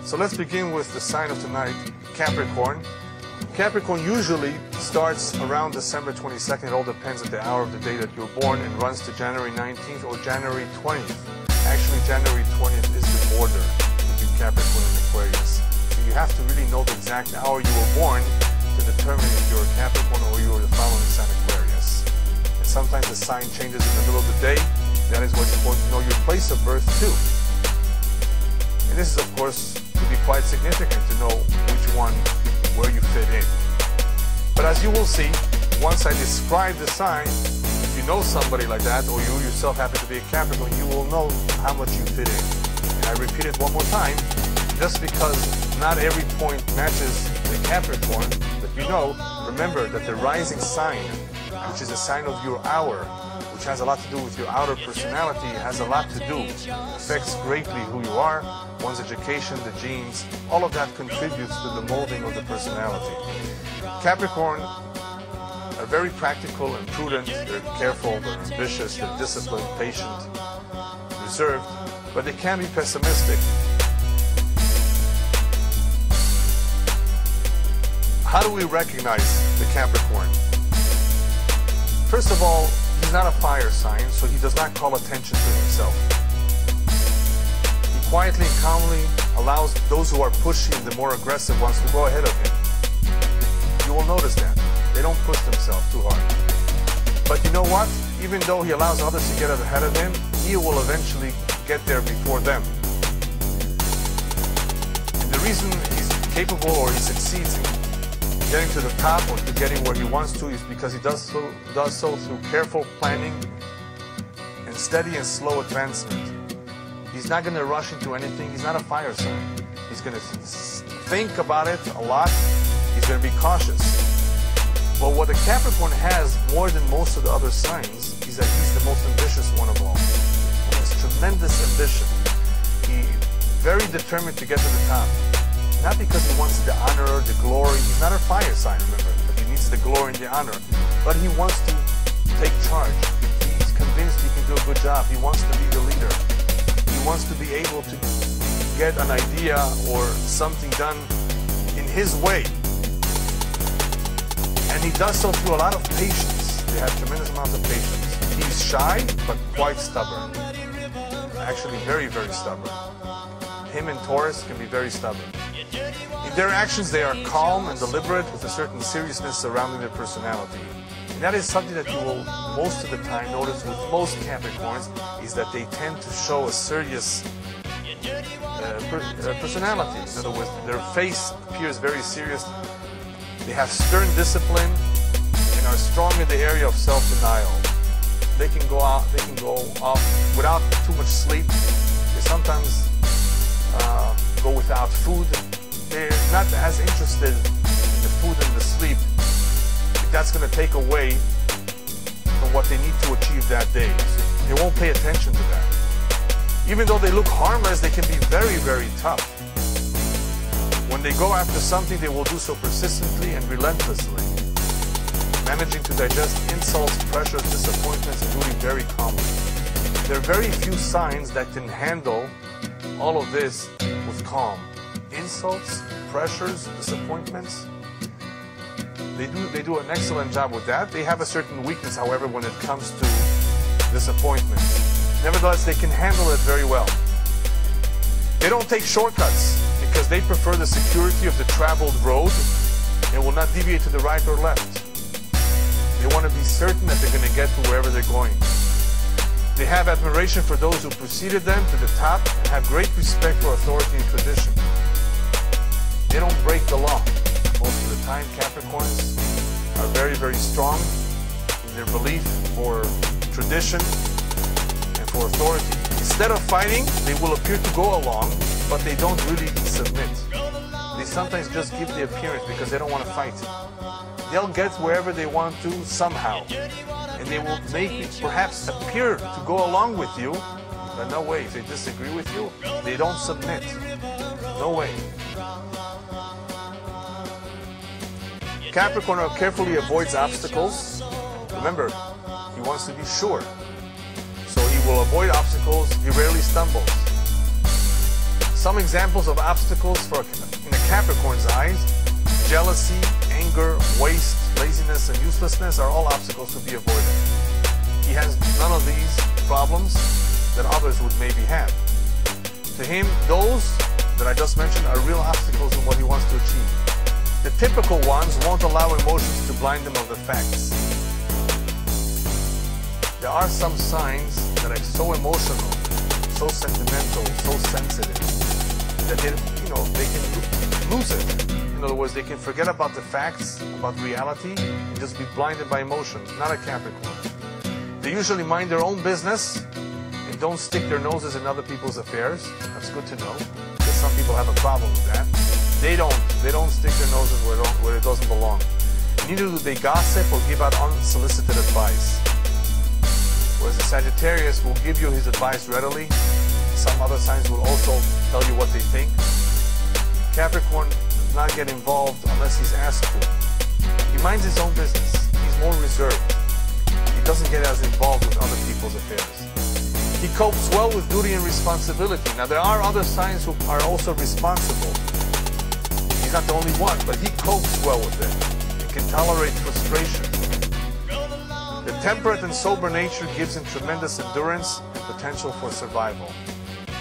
So let's begin with the sign of tonight, Capricorn. Capricorn usually starts around December 22nd. It all depends on the hour of the day that you're born, and runs to January 19th or January 20th. Actually, January 20th is the border between Capricorn and Aquarius. So you have to really know the exact hour you were born to determine if you're a Capricorn or you're the following sign Aquarius. And sometimes the sign changes in the middle of the day. That is why it's important to know your place of birth too. And this is, of course, to be quite significant to know which one, where you fit in. But as you will see, once I describe the sign, if you know somebody like that, or you yourself happen to be a Capricorn, you will know how much you fit in. And I repeat it one more time, just because not every point matches the Capricorn, but you know, remember that the rising sign, which is a sign of your hour, which has a lot to do with your outer personality, has a lot to do, affects greatly who you are, one's education, the genes, all of that contributes to the molding of the personality. Capricorn are very practical and prudent, they're careful, they're ambitious, they're disciplined, patient, reserved, but they can be pessimistic. How do we recognize the Capricorn? First of all, he's not a fire sign, so he does not call attention to himself. He quietly and calmly allows those who are pushy and the more aggressive ones to go ahead of him. You will notice that. They don't push themselves too hard. But you know what? Even though he allows others to get ahead of him, he will eventually get there before them. And the reason he's capable or he succeeds in getting to the top or to getting where he wants to is because he does so through careful planning and steady and slow advancement. He's not going to rush into anything. He's not a fire sign. He's going to think about it a lot. He's going to be cautious. But what the Capricorn has more than most of the other signs is that he's the most ambitious one of all. He has tremendous ambition. He's very determined to get to the top. Not because he wants the honor or the glory. He's not a fire sign, remember, but he needs the glory and the honor. But he wants to take charge. He's convinced he can do a good job. He wants to be the leader. He wants to be able to get an idea or something done in his way. And he does so through a lot of patience. They have tremendous amounts of patience. He's shy, but quite stubborn. Actually, very, very stubborn. Him and Taurus can be very stubborn. In their actions, they are calm and deliberate with a certain seriousness surrounding their personality. And that is something that you will most of the time notice with most Capricorns, is that they tend to show a serious personality. In other words, their face appears very serious. They have stern discipline and are strong in the area of self-denial. They can go off without too much sleep. They sometimes go without food. They're not as interested in the food and the sleep if that's going to take away from what they need to achieve that day. They won't pay attention to that. Even though they look harmless, they can be very, very tough. When they go after something, they will do so persistently and relentlessly, managing to digest insults, pressures, disappointments, and doing very calmly. There are very few signs that can handle all of this with calm. Insults, pressures, disappointments. They do an excellent job with that. They have a certain weakness, however, when it comes to disappointments. Nevertheless, they can handle it very well. They don't take shortcuts because they prefer the security of the traveled road and will not deviate to the right or left. They want to be certain that they're going to get to wherever they're going. They have admiration for those who preceded them to the top and have great respect for authority and tradition. They don't break the law. Most of the time, Capricorns are very, very strong in their belief for tradition and for authority. Instead of fighting, they will appear to go along, but they don't really submit. They sometimes just give the appearance because they don't want to fight. They'll get wherever they want to somehow. And they will make it perhaps appear to go along with you, but no way. If they disagree with you, they don't submit. No way. Capricorn carefully avoids obstacles. Remember, he wants to be sure. So he will avoid obstacles. He rarely stumbles. Some examples of obstacles in a Capricorn's eyes: jealousy, anger, waste, laziness, and uselessness are all obstacles to be avoided. He has none of these problems that others would maybe have. To him, those that I just mentioned are real obstacles in what he wants to achieve. The typical ones won't allow emotions to blind them of the facts. There are some signs that are so emotional, so sentimental, so sensitive, that they can lose it. In other words, they can forget about the facts, about reality, and just be blinded by emotions. Not a Capricorn. They usually mind their own business and don't stick their noses in other people's affairs. That's good to know, because some people have a problem with that. They don't stick their noses where it doesn't belong. Neither do they gossip or give out unsolicited advice. Whereas the Sagittarius will give you his advice readily. Some other signs will also tell you what they think. Capricorn does not get involved unless he's asked to. He minds his own business. He's more reserved. He doesn't get as involved with other people's affairs. He copes well with duty and responsibility. Now, there are other signs who are also responsible. He's not the only one, but he copes well with it and can tolerate frustration. The temperate and sober nature gives him tremendous endurance and potential for survival.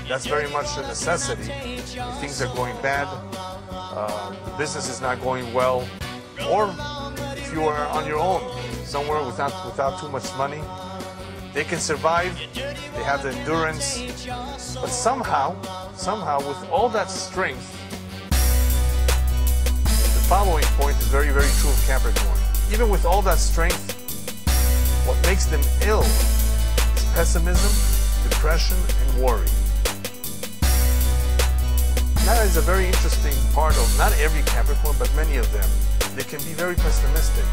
That's very much a necessity if things are going bad, the business is not going well, or if you are on your own somewhere without too much money. They can survive, they have the endurance, but somehow with all that strength, the following point is very, very true of Capricorn. Even with all that strength, what makes them ill is pessimism, depression, and worry. That is a very interesting part of not every Capricorn, but many of them. They can be very pessimistic.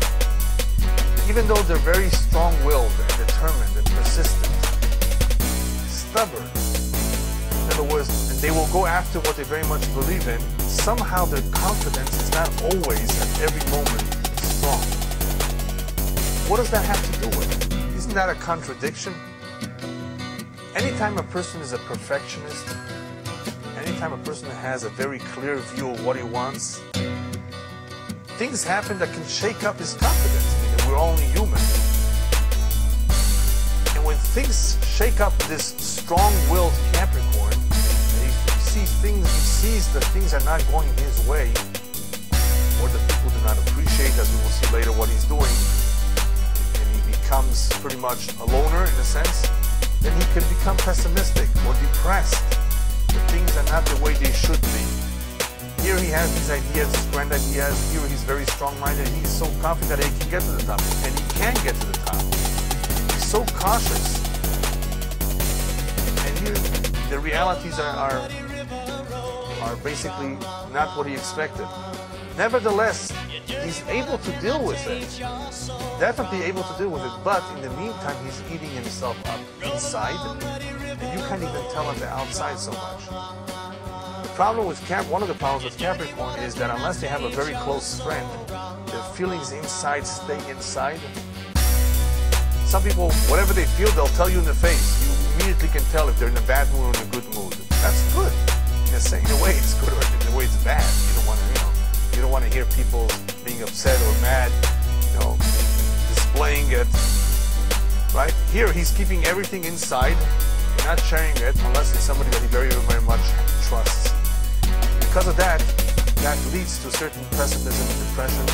Even though they're very strong-willed and determined and persistent, stubborn. In other words, and they will go after what they very much believe in, somehow their confidence is not always at every moment strong. What does that have to do with it? Isn't that a contradiction? Anytime a person is a perfectionist, anytime a person has a very clear view of what he wants, things happen that can shake up his confidence. I mean, we're only human. And when things shake up this strong-willed Capricorn, and he sees that things are not going his way, or that people do not appreciate, as we will see later, what he's doing, and he becomes pretty much a loner in a sense, then he can become pessimistic or depressed. The things are not the way they should be. Here he has these ideas, these grand ideas. Here he's very strong-minded. He's so confident that he can get to the top, and he can get to the top. He's so cautious, and here the realities are basically not what he expected. Nevertheless, he's able to deal with it. Definitely able to deal with it, but in the meantime, he's eating himself up inside, and you can't even tell on the outside so much. Problem with one of the problems with Capricorn is that unless they have a very close friend, their feelings inside stay inside. Some people, whatever they feel, they'll tell you in the face. You immediately can tell if they're in a bad mood or in a good mood. That's good. In a way, it's good, or in a way, it's bad. You don't want to hear people being upset or mad, displaying it. Right here, he's keeping everything inside and not sharing it unless it's somebody that he very, very much trusts. Because of that, that leads to certain pessimism and depression,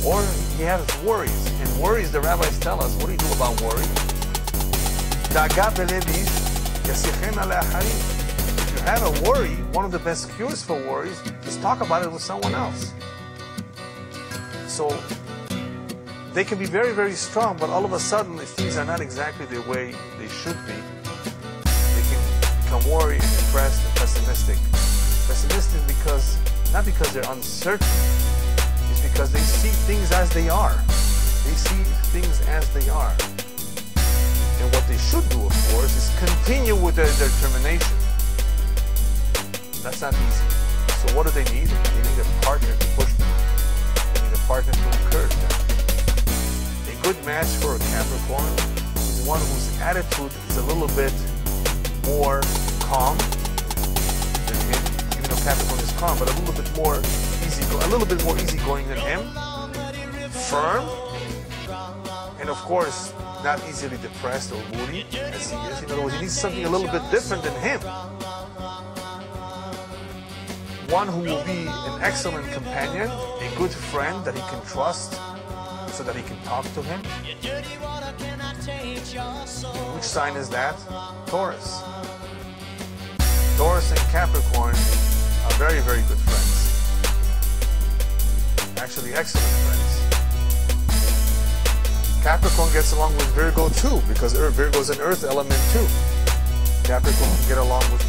or he has worries. And worries, the rabbis tell us, what do you do about worry? If you have a worry, one of the best cures for worries is talk about it with someone else. So they can be very, very strong, but all of a sudden, if things are not exactly the way they should be, they can become worried and depressed and pessimistic. Pessimistic not because they're uncertain, it's because they see things as they are. They see things as they are. And what they should do, of course, is continue with their determination. That's not easy. So what do they need? They need a partner to push them. They need a partner to encourage them. A good match for a Capricorn is one whose attitude is a little bit more calm than him. calm, but a little bit more easygoing than him. Firm, and of course, not easily depressed or moody as he is. In other words, he needs something a little bit different than him. One who will be an excellent companion, a good friend that he can trust so that he can talk to him. Which sign is that? Taurus. Taurus and Capricorn are very, very good friends. Actually, excellent friends. Capricorn gets along with Virgo too, because Virgo is an earth element too. Capricorn can get along with